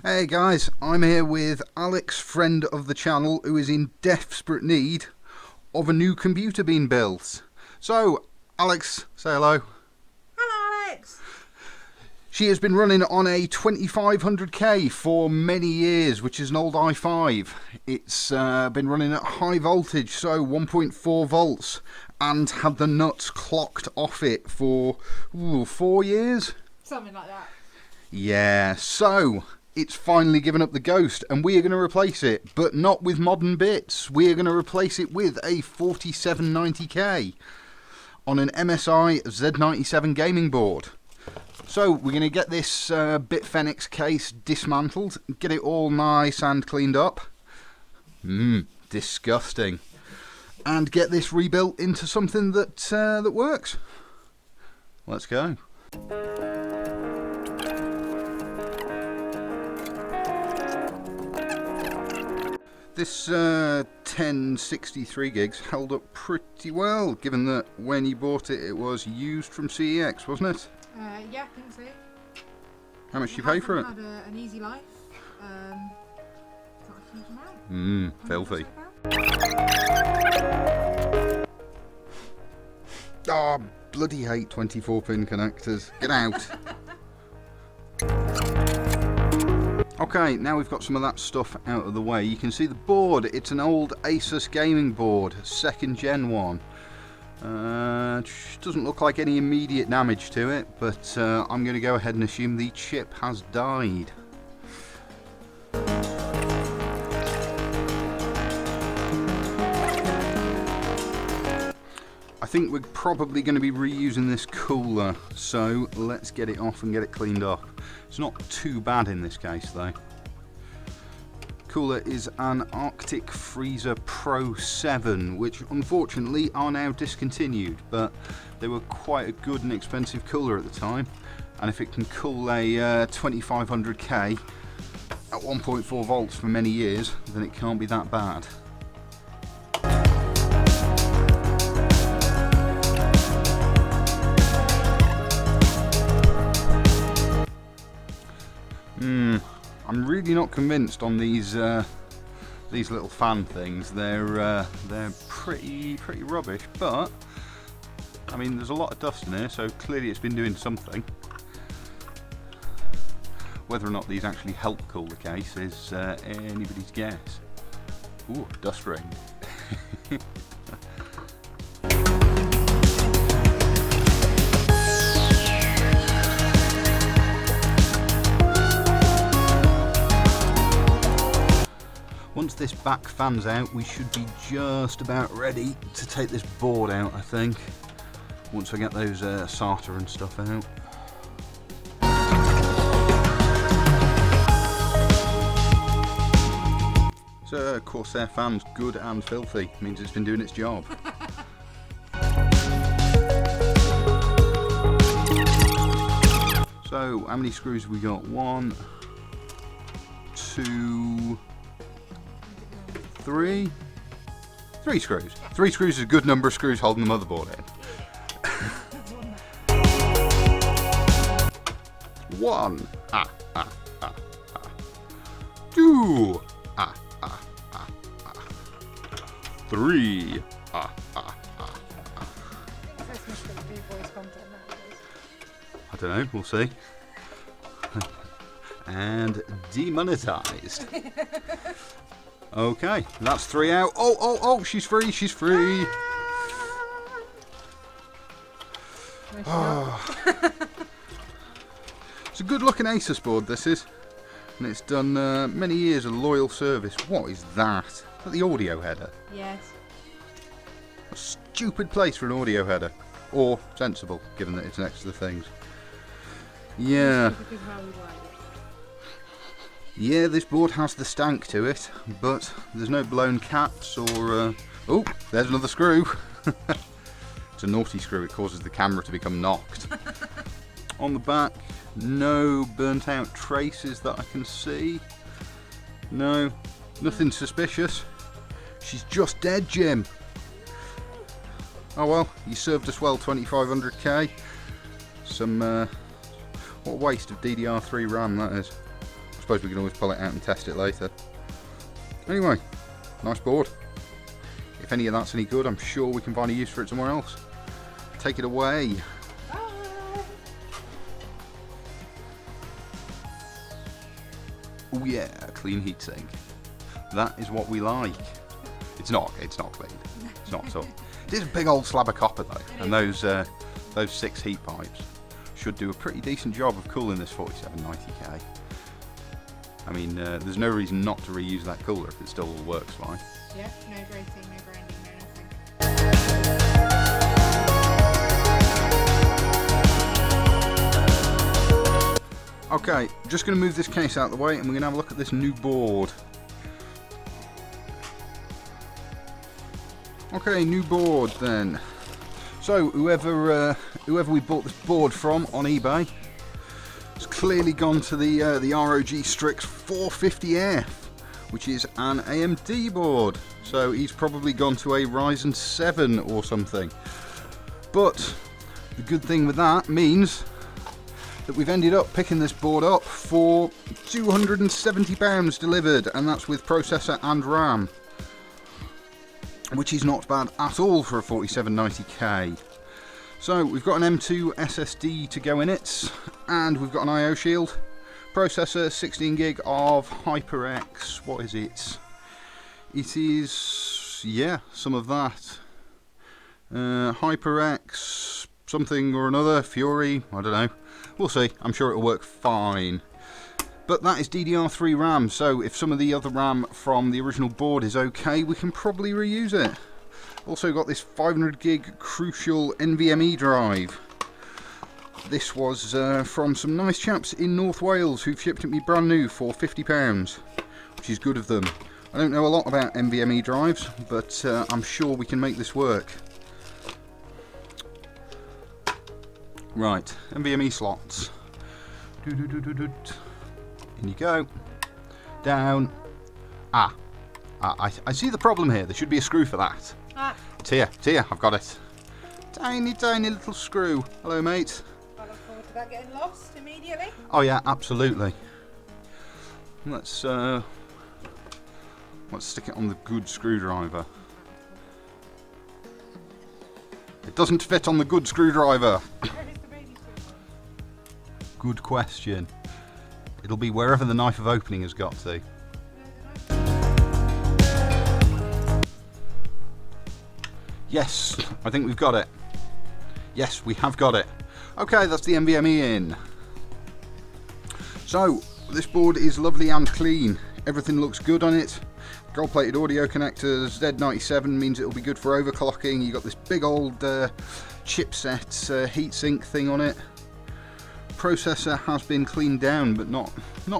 Hey guys, I'm here with Alex, friend of the channel, who is in desperate need of a new computer being built. So, Alex, say hello. Hello, Alex. She has been running on a 2500K for many years, which is an old i5. It's been running at high voltage, so 1.4 volts, and had the nuts clocked off it for 4 years? Something like that. Yeah, so it's finally given up the ghost, and we are going to replace it, but not with modern bits. We are going to replace it with a 4790K on an MSI Z97 gaming board. So we're going to get this Bitfenix case dismantled, get it all nice and cleaned up. Disgusting. And get this rebuilt into something that works. Let's go. This 1063 gigs held up pretty well, given that when you bought it, it was used from CEX, wasn't it? Yeah, I think so. How much did you pay for it? Had an easy life. Not a huge amount. Filthy. Oh, bloody hate 24-pin connectors. Get out. Okay, now we've got some of that stuff out of the way. You can see the board. It's an old Asus gaming board, 2nd gen one. Doesn't look like any immediate damage to it, but I'm going to go ahead and assume the chip has died. I think we're probably going to be reusing this cooler, so let's get it off and get it cleaned up. It's not too bad in this case though. Cooler is an Arctic Freezer Pro 7, which unfortunately are now discontinued, but they were quite a good and expensive cooler at the time, and if it can cool a 2500K at 1.4 volts for many years, then it can't be that bad. I'm really not convinced on these little fan things. They're pretty rubbish, but I mean there's a lot of dust in here, so clearly it's been doing something. Whether or not these actually help cool the case is anybody's guess. Ooh, dust ring. Once this back fan's out, we should be just about ready to take this board out, I think. Once I get those SATA and stuff out. So, Corsair fan's good and filthy. Means it's been doing its job. So, how many screws have we got? 1, 2... 3 screws. 3 screws is a good number of screws holding the motherboard in. 1. 2. 3. I don't know, we'll see. And demonetized. Okay, that's 3 out. Oh, she's free, she's free. It's a good looking Asus board, this is. And it's done many years of loyal service. What is that? Is that the audio header? Yes. A stupid place for an audio header. Or sensible, given that it's next to the things. Yeah. Yeah, this board has the stank to it, but there's no blown caps or... Oh, there's another screw. It's a naughty screw, it causes the camera to become knocked. On the back, no burnt out traces that I can see. No, nothing suspicious. She's just dead, Jim. Oh well, you served us well, 2500K. Some, what a waste of DDR3 RAM that is. suppose we can always pull it out and test it later. Anyway, nice board. If any of that's any good, I'm sure we can find a use for it somewhere else. Take it away. Oh yeah, clean heatsink. That is what we like. It's not clean. It's not at all. It is a big old slab of copper though, and those 6 heat pipes should do a pretty decent job of cooling this 4790K. I mean, there's no reason not to reuse that cooler if it still works fine. Yeah, no grating, no grinding, no nothing. Okay, just going to move this case out of the way and we're going to have a look at this new board. Okay, new board then. So whoever we bought this board from on eBay has clearly gone to the ROG Strix 450F, which is an AMD board. So he's probably gone to a Ryzen 7 or something. But the good thing with that means that we've ended up picking this board up for £270 delivered, and that's with processor and RAM, which is not bad at all for a 4790K. So we've got an M2 SSD to go in it, and we've got an IO shield, processor, 16 gig of HyperX. What is it? It is, yeah, some of that. HyperX something or another, Fury, I don't know. We'll see. I'm sure it'll work fine. But that is DDR3 RAM, so if some of the other RAM from the original board is okay, we can probably reuse it. Also got this 500 gig Crucial NVMe drive. This was from some nice chaps in North Wales who've shipped it me brand new for £50, which is good of them. I don't know a lot about NVMe drives, but I'm sure we can make this work. Right, NVMe slots. In you go. Down. I see the problem here. There should be a screw for that. Tia, I've got it. Tiny little screw. Hello, mate. I look forward to that getting lost immediately. Oh yeah, absolutely. Let's stick it on the good screwdriver. It doesn't fit on the good screwdriver. Where is the baby screwdriver? Good question. It'll be wherever the knife of opening has got to. Yes, I think we've got it. Yes, we have got it. Okay, that's the NVMe in. So, this board is lovely and clean. Everything looks good on it. Gold plated audio connectors, Z97 means it'll be good for overclocking. You've got this big old chipset heatsink thing on it. Processor has been cleaned down, but not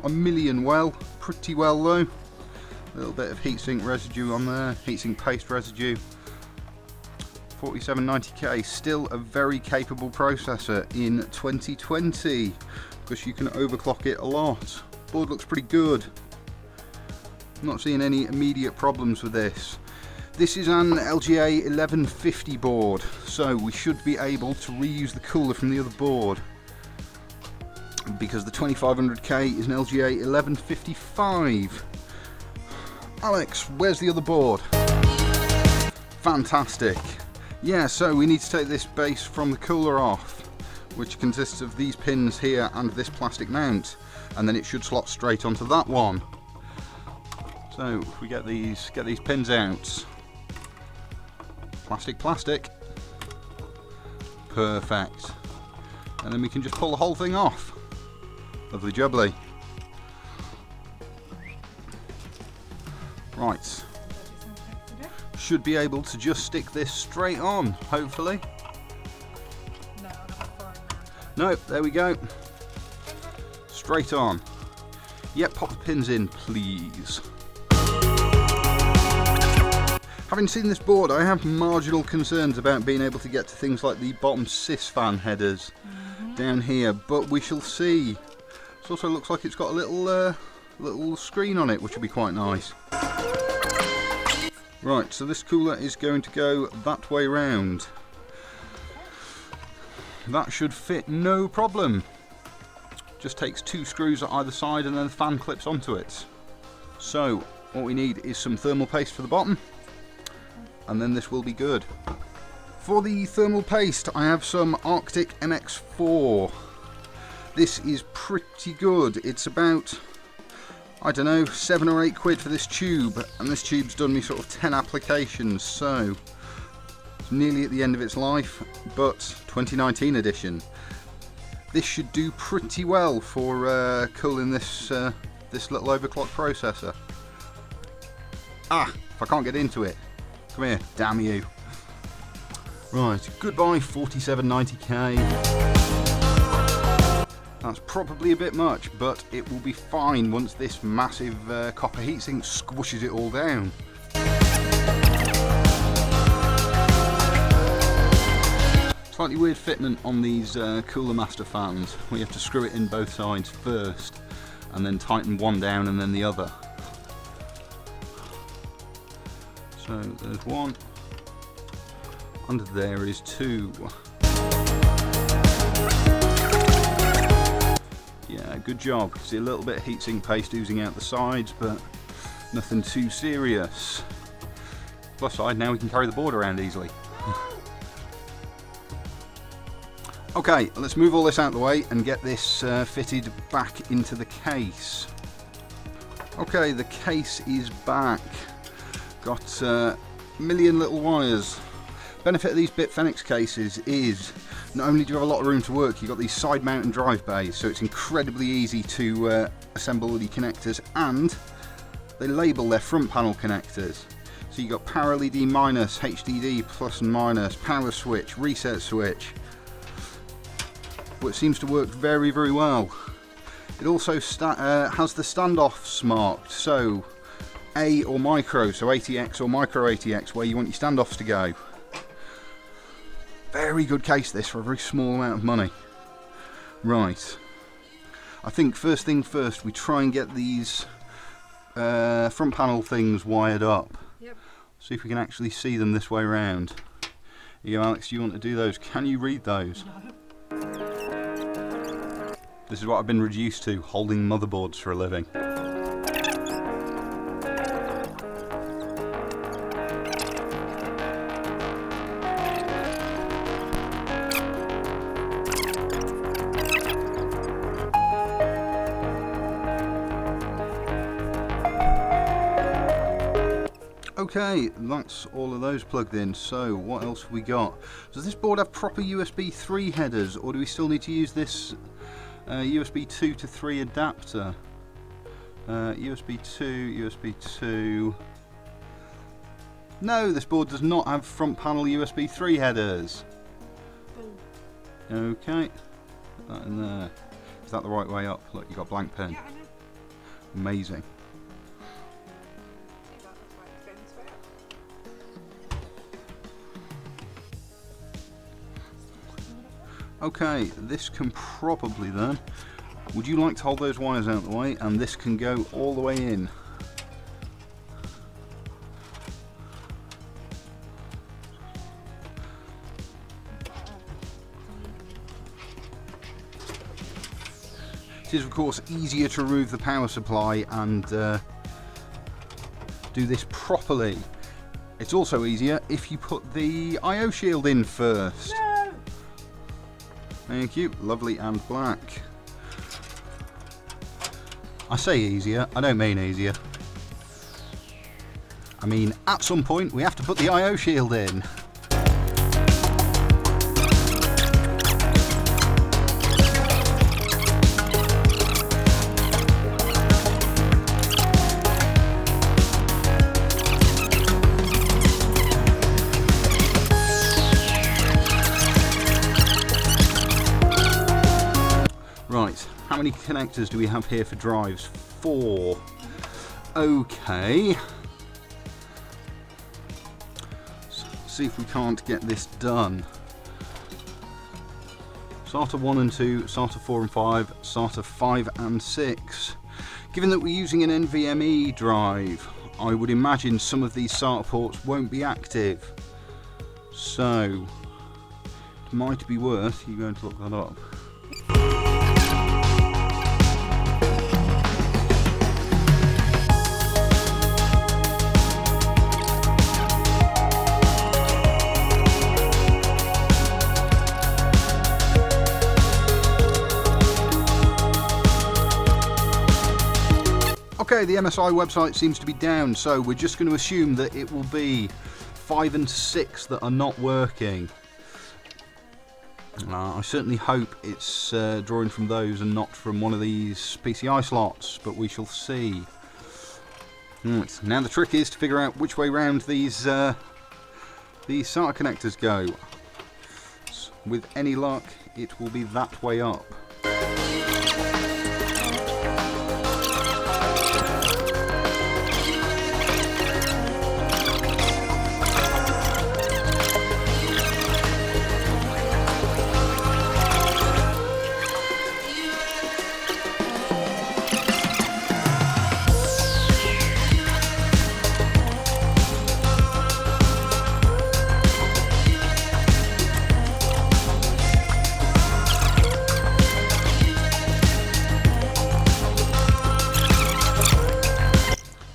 a million well. Pretty well though. A little bit of heatsink residue on there, heatsink paste residue. 4790K, still a very capable processor in 2020 because you can overclock it a lot. Board looks pretty good. I'm not seeing any immediate problems with this. This is an LGA 1150 board, so we should be able to reuse the cooler from the other board because the 2500K is an LGA 1155. Alex, where's the other board? Fantastic. Yeah, so we need to take this base from the cooler off, which consists of these pins here and this plastic mount, and then it should slot straight onto that one. So if we get these pins out, plastic, perfect, and then we can just pull the whole thing off. Lovely jubbly. Right. Should be able to just stick this straight on, hopefully. No, there we go. Straight on. Yep, pop the pins in, please. Having seen this board, I have marginal concerns about being able to get to things like the bottom sys fan headers down here, but we shall see. It also looks like it's got a little screen on it, which will be quite nice. Right, so this cooler is going to go that way round. That should fit no problem. Just takes 2 screws at either side and then the fan clips onto it. So what we need is some thermal paste for the bottom, and then this will be good. For the thermal paste, I have some Arctic MX4. This is pretty good. It's about, I don't know, 7 or 8 quid for this tube, and this tube's done me sort of 10 applications, so it's nearly at the end of its life, but 2019 edition. This should do pretty well for cooling this this little overclock processor. If I can't get into it. Come here, damn you. Right, goodbye 4790K. That's probably a bit much, but it will be fine once this massive copper heatsink squishes it all down. Slightly weird fitment on these Cooler Master fans, where you have to screw it in both sides first and then tighten one down and then the other. So there's one, under there is 2. Yeah, good job. See a little bit of heatsink paste oozing out the sides, but nothing too serious. Plus side, now we can carry the board around easily. Okay, let's move all this out of the way and get this fitted back into the case. Okay, the case is back. Got a million little wires. Benefit of these Bitfenix cases is not only do you have a lot of room to work, you've got these side mount and drive bays, so it's incredibly easy to assemble all your connectors, and they label their front panel connectors. So you've got power LED minus, HDD plus and minus, power switch, reset switch. But it seems to work very, very well. It also has the standoffs marked, so A or micro, so ATX or micro ATX, where you want your standoffs to go. Very good case this for a very small amount of money. Right, I think first thing first, we try and get these front panel things wired up. Yep. See if we can actually see them this way around. Here you go, Alex, do you want to do those? Can you read those? No. This is what I've been reduced to, holding motherboards for a living. Okay, that's all of those plugged in. So what else have we got? Does this board have proper USB 3 headers, or do we still need to use this USB 2 to 3 adapter? USB 2. No, this board does not have front panel USB 3 headers. Okay, put that in there. Is that the right way up? Look, you got blank pen. Yeah, I know. Amazing. Okay, this can probably then, would you like to hold those wires out of the way, and this can go all the way in. It is of course easier to remove the power supply and do this properly. It's also easier if you put the I/O shield in first. No. Thank you, lovely and black. I say easier, I don't mean easier. I mean, at some point we have to put the I/O shield in. Right, how many connectors do we have here for drives? 4. Okay. See if we can't get this done. SATA 1 and 2, SATA 4 and 5, SATA 5 and 6. Given that we're using an NVMe drive, I would imagine some of these SATA ports won't be active. So, it might be worth you going to look that up. Okay, the MSI website seems to be down, so we're just going to assume that it will be 5 and 6 that are not working. I certainly hope it's drawing from those and not from one of these PCI slots, but we shall see. Right, now the trick is to figure out which way round these SATA connectors go. With any luck, it will be that way up.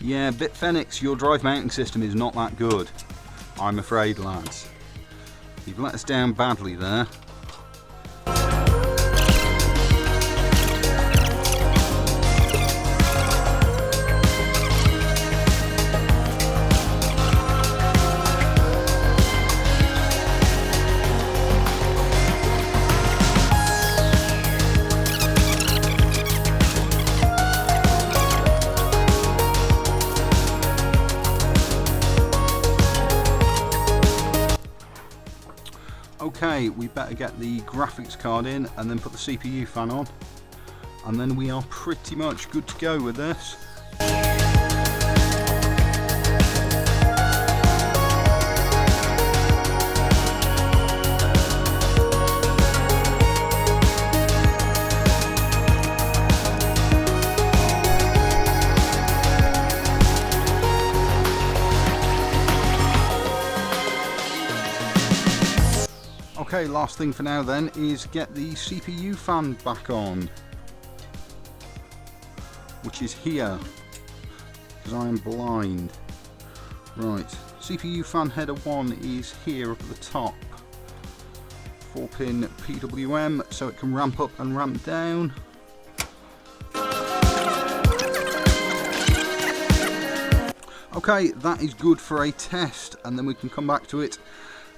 Yeah, Bitfenix, your drive mounting system is not that good, I'm afraid, lads. You've let us down badly there. Okay, we better get the graphics card in and then put the CPU fan on, and then we are pretty much good to go with this. Okay, last thing for now then is get the CPU fan back on, which is here, because I am blind. Right, CPU fan header 1 is here up at the top. 4-pin PWM, so it can ramp up and ramp down. Okay, that is good for a test, and then we can come back to it.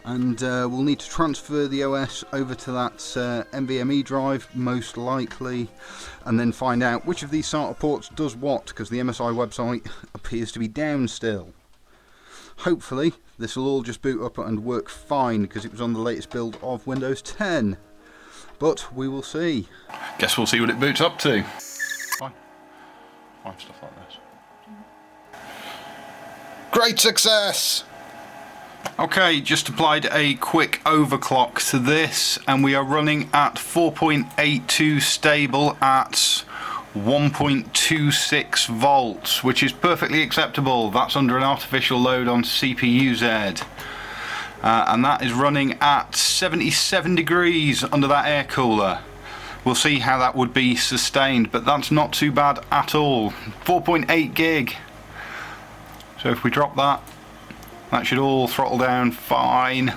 And we'll need to transfer the OS over to that NVMe drive, most likely, and then find out which of these SATA ports does what, because the MSI website appears to be down still. Hopefully, this will all just boot up and work fine, because it was on the latest build of Windows 10. But we will see. Guess we'll see what it boots up to. Fine. Stuff like this. Great success! Okay, just applied a quick overclock to this, and we are running at 4.82 stable at 1.26 volts, which is perfectly acceptable. That's under an artificial load on CPU-Z. And that is running at 77 degrees under that air cooler. We'll see how that would be sustained, but that's not too bad at all. 4.8 gig. So if we drop that, that should all throttle down fine.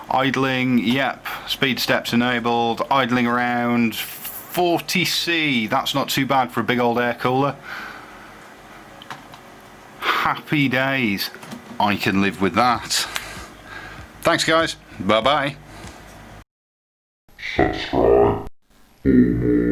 Idling, yep, speed steps enabled. Idling around 40C, that's not too bad for a big old air cooler. Happy days, I can live with that. Thanks guys, bye bye. Subscribe for more.